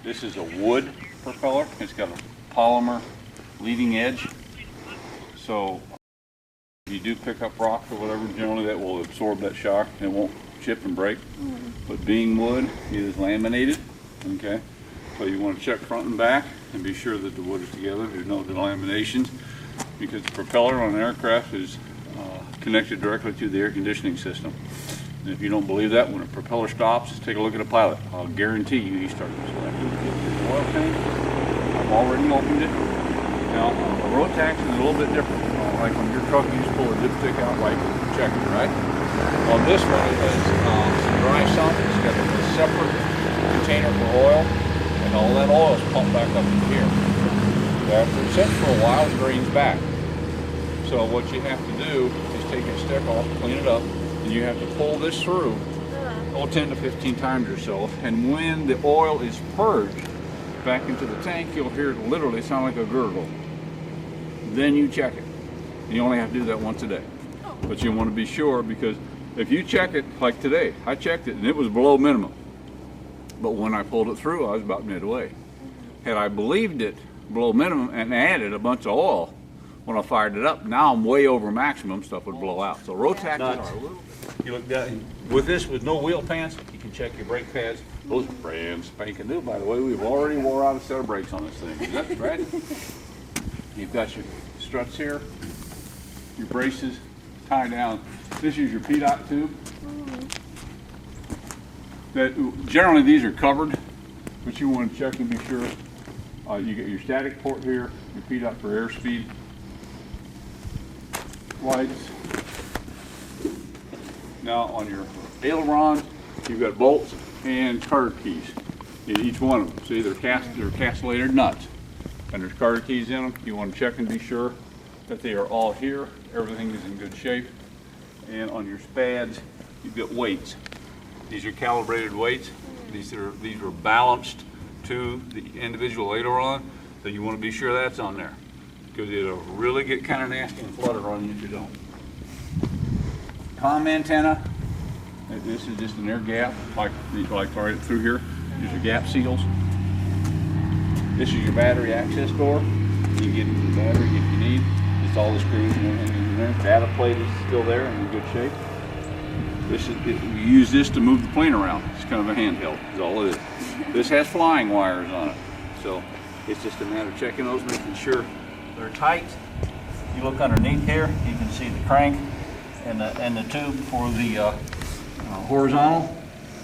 This is a wood propeller. It's got a polymer leading edge. So if you do pick up rocks or whatever, generally that will absorb that shock and it won't chip and break. But being wood, it is laminated, okay? So you want to check front and back and be sure that the wood is together. There's no delaminations because the propeller on an aircraft is connected directly to the air conditioning system. And if you don't believe that, when a propeller stops, take a look at a pilot. I'll guarantee you he started selecting the oil tank. I've already opened it. Now, a road tax is a little bit different. Like when your truck, you just pull a dipstick out right and check it, right? On this one, it has some dry sump. It's got a separate container for oil, and all that oil is pumped back up into here. After it sits for a while, it drains back. So what you have to do is take your stick off, clean it up, and you have to pull this through 10 to 15 times or so. And when the oil is purged back into the tank, you'll hear it literally sound like a gurgle. Then you check it. You only have to do that once a day. But you want to be sure, because if you check it, like today, I checked it and it was below minimum. But when I pulled it through, I was about midway. Had I believed it below minimum and added a bunch of oil, when I fired it up, now I'm way over maximum, stuff would blow out. So road taxes are a little, you look down, with this, with no wheel pants, you can check your brake pads. Those are brand spanking new, by the way. We've already wore out a set of brakes on this thing. Is that right? You've got your struts here, your braces, tie down. This is your PDOT tube. That, generally these are covered, but you want to check and be sure. You get your static port here, your PDOT for airspeed, lights. Now on your ailerons, you've got bolts and carter keys in each one of them. See, they're castellated nuts, and there's carter keys in them. You want to check and be sure that they are all here. Everything is in good shape. And on your spads, you've got weights. These are calibrated weights. These are balanced to the individual aileron, so you want to be sure that's on there, because it'll really get kind of nasty and flutter on you if you don't. Comm antenna. This is just an air gap, like right through here. These are gap seals. This is your battery access door. You get into the battery if you need. It's all the screws and everything in there. Data plate is still there and in good shape. We use this to move the plane around. It's kind of a handheld, is all it is. This has flying wires on it. So it's just a matter of checking those, making sure they're tight. You look underneath here, you can see the crank and the tube for the horizontal,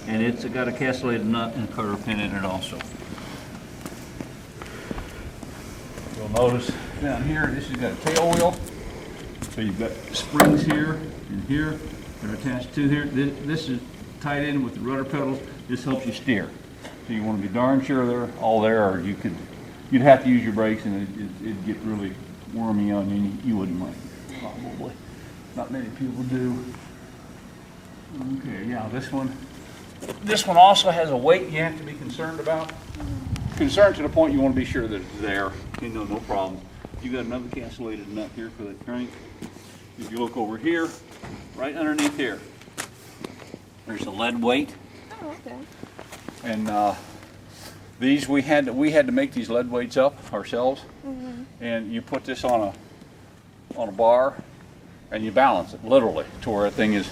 and it's got a castellated nut and a carter pin in it also. You'll notice down here, this has got a tail wheel. So you've got springs here and here. They're attached to here. This is tied in with the rudder pedals. This helps you steer. So you want to be darn sure they're all there, or you'd have to use your brakes and it'd get really wormy on you. You wouldn't like it, probably. Not many people do. Okay, yeah, this one also has a weight you have to be concerned about. Concerned to the point you want to be sure that it's there. You know, no problem. You got another castellated nut here for that crank. If you look over here, right underneath here, there's a lead weight. Oh, okay. And these we had to make these lead weights up ourselves. And you put this on a bar, and you balance it literally to where that thing is.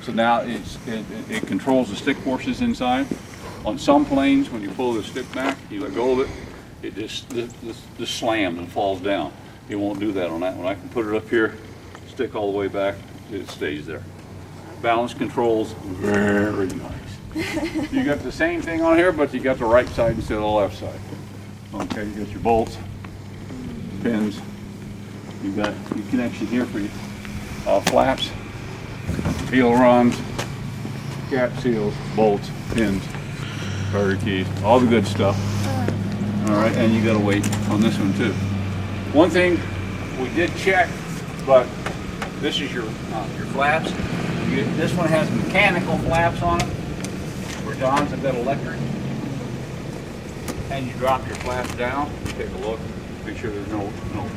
So now it controls the stick forces inside. On some planes, when you pull the stick back, you let go of it, it just slams and falls down. It won't do that on that one. I can put it up here, stick all the way back, it stays there. Balance controls, very nice. You got the same thing on here, but you got the right side instead of the left side. Okay, you got your bolts, pins. You've got your connection here for your flaps, ailerons, gap seals, bolts, pins, carter keys, all the good stuff. All right, and you got to wait on this one too. One thing we did check, but this is your flaps. This one has mechanical flaps on it, where Don's have got electric. And you drop your flaps down, take a look, make sure there's no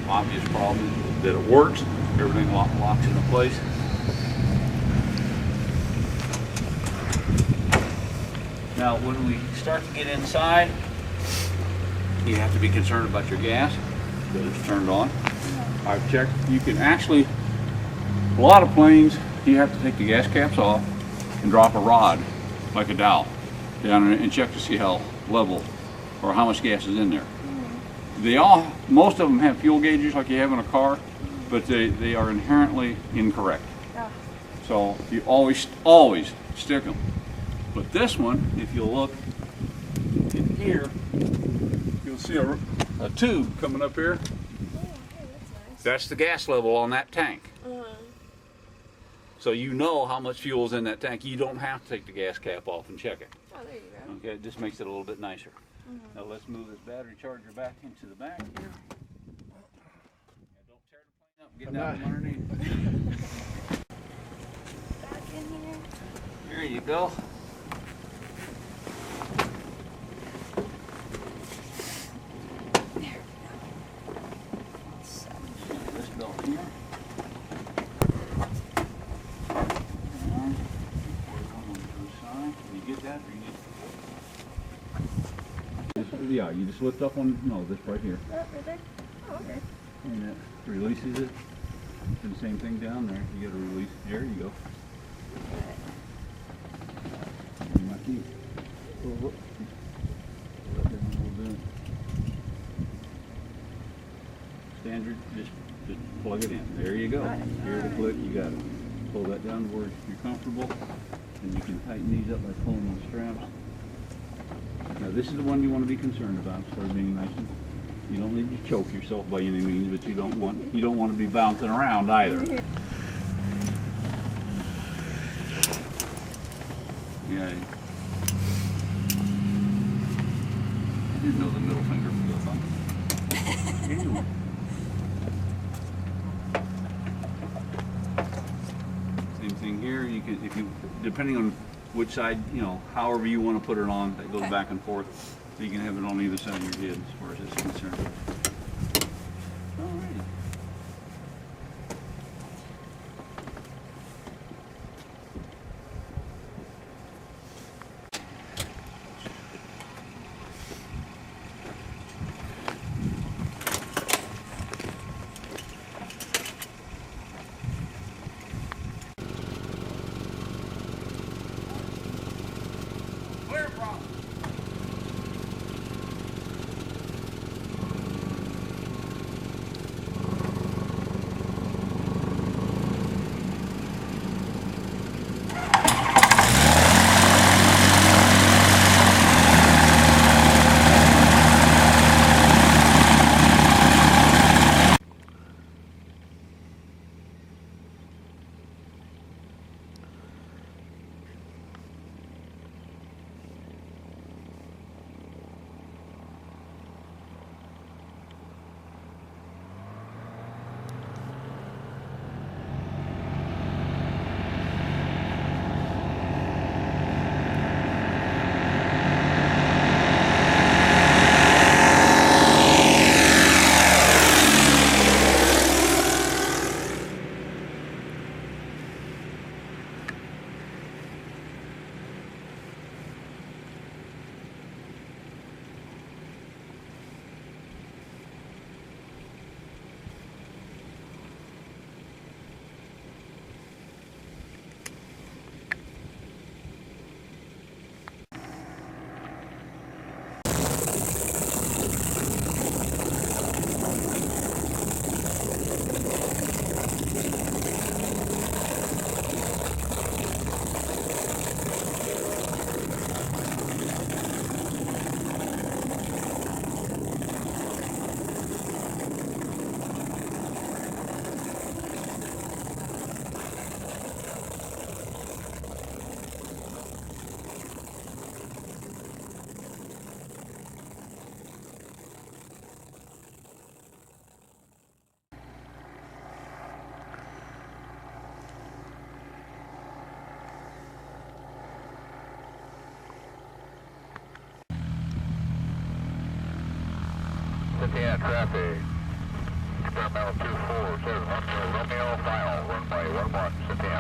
obvious problem, that it works, everything locks into place. Now when we start to get inside, You have to be concerned about your gas, that it's turned on. I've checked, you can actually, a lot of planes, you have to take the gas caps off and drop a rod, like a dowel, down and check to see how level or how much gas is in there. Most of them have fuel gauges like you have in a car, but they are inherently incorrect. So you always stick them. But this one, if you look in here, you'll see a tube coming up here. Oh, hey, that's nice. That's the gas level on that tank. So you know how much fuel is in that tank. You don't have to take the gas cap off and check it. Oh, there you go. Okay, it just makes it a little bit nicer. Now let's move this battery charger back into the back here. Don't tear the plane up. Get that one underneath. Back in here. There you go. This belt here. You get that, or you need... Yeah, you just lift up on, no, this right here. Right there? Oh, okay. And that releases it. Do the same thing down there. You gotta release, there you go. You might need a little bit. Standard, just plug it in. There you go. Here to click, you got it. Pull that down to where you're comfortable. And you can tighten these up by pulling those straps. Now this is the one you want to be concerned about. Start being nice and, you don't need to choke yourself by any means, but you don't want to be bouncing around either. Yeah. I didn't know the middle finger was a thumb. Anyway. Same thing here. You can, if you, depending on which side, you know, however you want to put it on, that goes back and forth. So you can have it on either side of your head as far as it's concerned. Alrighty. Clear problem. Cynthia traffic, experimental 247, Romeo, final, runway 11, Cynthia.